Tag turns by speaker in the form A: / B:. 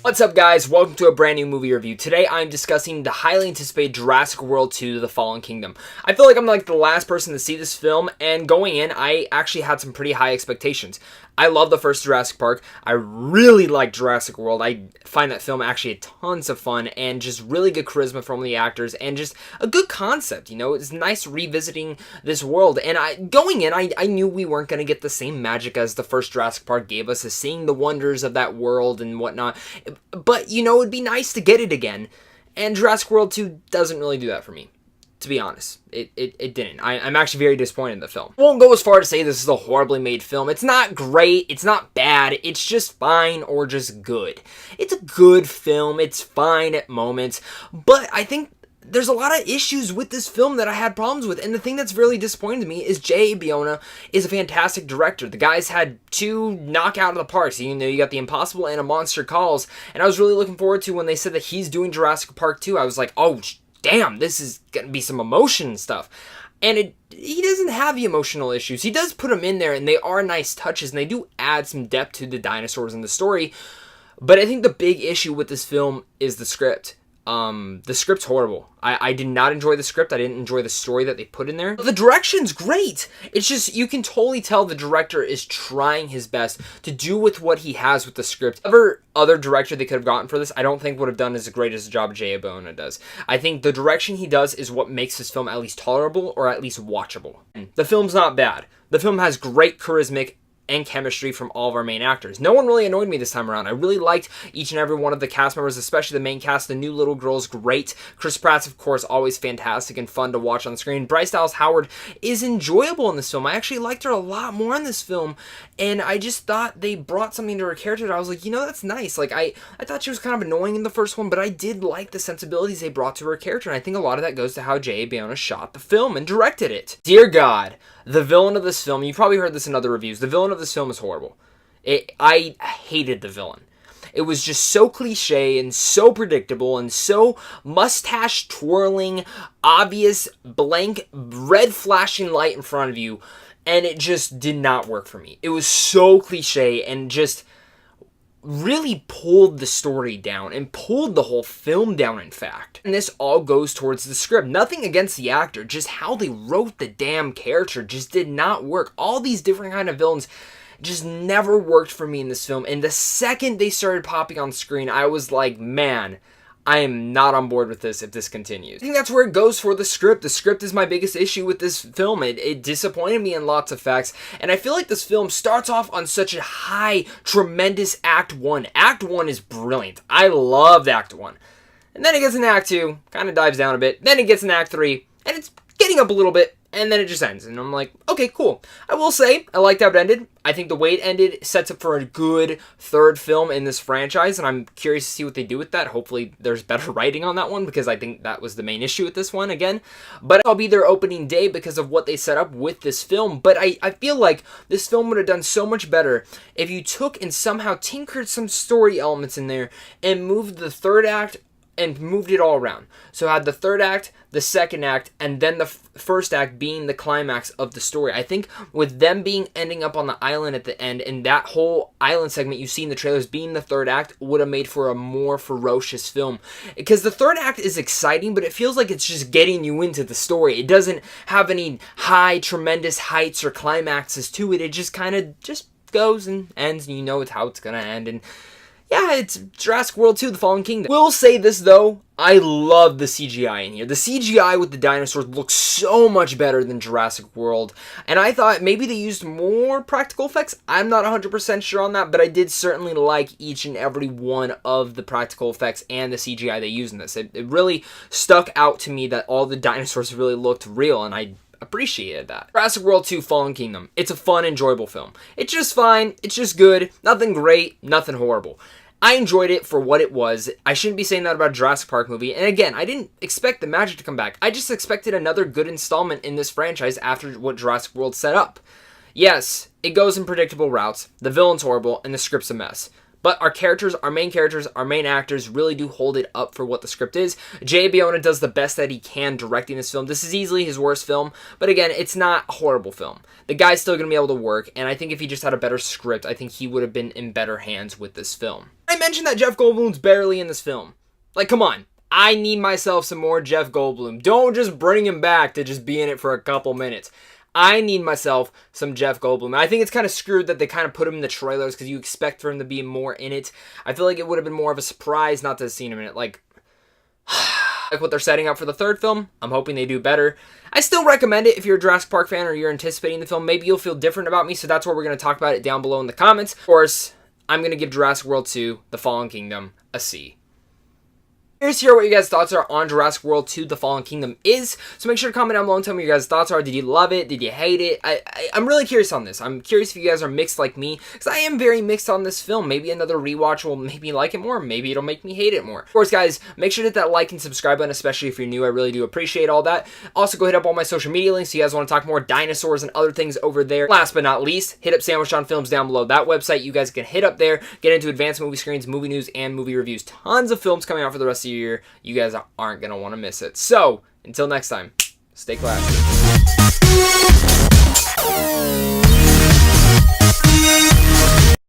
A: What's up, guys? Welcome to a brand new movie review. Today I'm discussing the highly anticipated Jurassic World 2: The Fallen Kingdom. I feel like I'm like the last person to see this film, and going in, I actually had some pretty high expectations. I love the first Jurassic Park. I really like Jurassic World. I find that film actually tons of fun and just really good charisma from the actors and just a good concept, you know? It's nice revisiting this world. And going in, I knew we weren't going to get the same magic as the first Jurassic Park gave us, as seeing the wonders of that world and whatnot. But, you know, it'd be nice to get it again. And Jurassic World 2 doesn't really do that for me. To be honest, it didn't. I'm actually very disappointed in the film. I won't go as far to say this is a horribly made film. It's not great, it's not bad, it's just fine or just good. It's a good film, it's fine at moments, but I think there's a lot of issues with this film that I had problems with, and the thing that's really disappointing to me is Bayona is a fantastic director. The guy's had two knockout of the parks. You know, you got The Impossible and A Monster Calls, and I was really looking forward to when they said that he's doing Jurassic Park 2. I was like, oh, damn, this is gonna be some emotion and stuff. And he doesn't have the emotional issues. He does put them in there, and they are nice touches, and they do add some depth to the dinosaurs in the story. But I think the big issue with this film is the script. The script's horrible. I did not enjoy the script. I didn't enjoy the story that they put in there. But the direction's great. It's just, you can totally tell the director is trying his best to do with what he has with the script. Whatever other director they could have gotten for this, I don't think would have done as great as a job Bayona does. I think the direction he does is what makes this film at least tolerable or at least watchable. The film's not bad. The film has great charismatic and chemistry from all of our main actors. No one really annoyed me this time around. I really liked each and every one of the cast members, especially the main cast. The new little girl's great. Chris Pratt's, of course, always fantastic and fun to watch on the screen. Bryce Dallas Howard is enjoyable in this film. I actually liked her a lot more in this film, and I just thought they brought something to her character that I was like, you know, that's nice. Like, I thought she was kind of annoying in the first one, but I did like the sensibilities they brought to her character, and I think a lot of that goes to how Bayona shot the film and directed it. Dear God, the villain of this film, you probably heard this in other reviews, the villain of this film is horrible. I hated the villain. It was just so cliche and so predictable and so mustache twirling, obvious, blank, red flashing light in front of you, and it just did not work for me. It was so cliche and just really pulled the story down and pulled the whole film down, in fact. And this all goes towards the script. Nothing against the actor, just how they wrote the damn character just did not work. All these different kind of villains just never worked for me in this film. And the second they started popping on screen, I was like, man, I am not on board with this if this continues. I think that's where it goes for the script. The script is my biggest issue with this film. It disappointed me in lots of facts, and I feel like this film starts off on such a high, tremendous Act 1. Act 1 is brilliant. I loved Act 1. And then it gets in Act 2, kind of dives down a bit. Then it gets in Act 3, and it's getting up a little bit, and then it just ends. And I'm like, okay, cool. I will say, I liked how it ended. I think the way it ended sets up for a good third film in this franchise, and I'm curious to see what they do with that. Hopefully there's better writing on that one, because I think that was the main issue with this one again. But I'll be their opening day because of what they set up with this film. But I feel like this film would have done so much better if you took and somehow tinkered some story elements in there and moved the third act and moved it all around. So I had the third act, the second act, and then the first act being the climax of the story. I think with them ending up on the island at the end, and that whole island segment you see in the trailers being the third act, would have made for a more ferocious film. Because the third act is exciting, but it feels like it's just getting you into the story. It doesn't have any high, tremendous heights or climaxes to it. It just kind of just goes and ends, and you know how it's gonna end. And yeah, it's Jurassic World 2: The Fallen Kingdom. Will say this though, I love the CGI in here. The CGI with the dinosaurs looks so much better than Jurassic World. And I thought maybe they used more practical effects. I'm not 100% sure on that, but I did certainly like each and every one of the practical effects and the CGI they used in this. It really stuck out to me that all the dinosaurs really looked real, and I appreciated that. Jurassic World 2: Fallen Kingdom. It's a fun, enjoyable film. It's just fine. It's just good. Nothing great. Nothing horrible. I enjoyed it for what it was. I shouldn't be saying that about a Jurassic Park movie. And again, I didn't expect the magic to come back. I just expected another good installment in this franchise after what Jurassic World set up. Yes, it goes in predictable routes. The villain's horrible, and the script's a mess. But our characters, our main actors really do hold it up for what the script is. Bayona does the best that he can directing this film. This is easily his worst film, but again, it's not a horrible film. The guy's still going to be able to work, and I think if he just had a better script, I think he would have been in better hands with this film. I mention that Jeff Goldblum's barely in this film. Like, come on. I need myself some more Jeff Goldblum. Don't just bring him back to just be in it for a couple minutes. I need myself some Jeff Goldblum. And I think it's kind of screwed that they kind of put him in the trailers because you expect for him to be more in it. I feel like it would have been more of a surprise not to have seen him in it. Like what they're setting up for the third film, I'm hoping they do better. I still recommend it if you're a Jurassic Park fan or you're anticipating the film. Maybe you'll feel different about me, so that's where we're going to talk about it down below in the comments. Of course, I'm going to give Jurassic World 2, The Fallen Kingdom, a C. Here's to hear what you guys' thoughts are on Jurassic World 2, The Fallen Kingdom is. So make sure to comment down below and tell me what your guys' thoughts are. Did you love it? Did you hate it? I'm really curious on this. I'm curious if you guys are mixed like me, because I am very mixed on this film. Maybe another rewatch will make me like it more. Maybe it'll make me hate it more. Of course, guys, make sure to hit that like and subscribe button, especially if you're new. I really do appreciate all that. Also, go hit up all my social media links if you guys want to talk more dinosaurs and other things over there. Last but not least, hit up Sandwich on Films down below. That website, you guys can hit up there, get into advanced movie screens, movie news, and movie reviews. Tons of films coming out for the rest of the year. You guys aren't going to want to miss it. So, until next time, stay classy.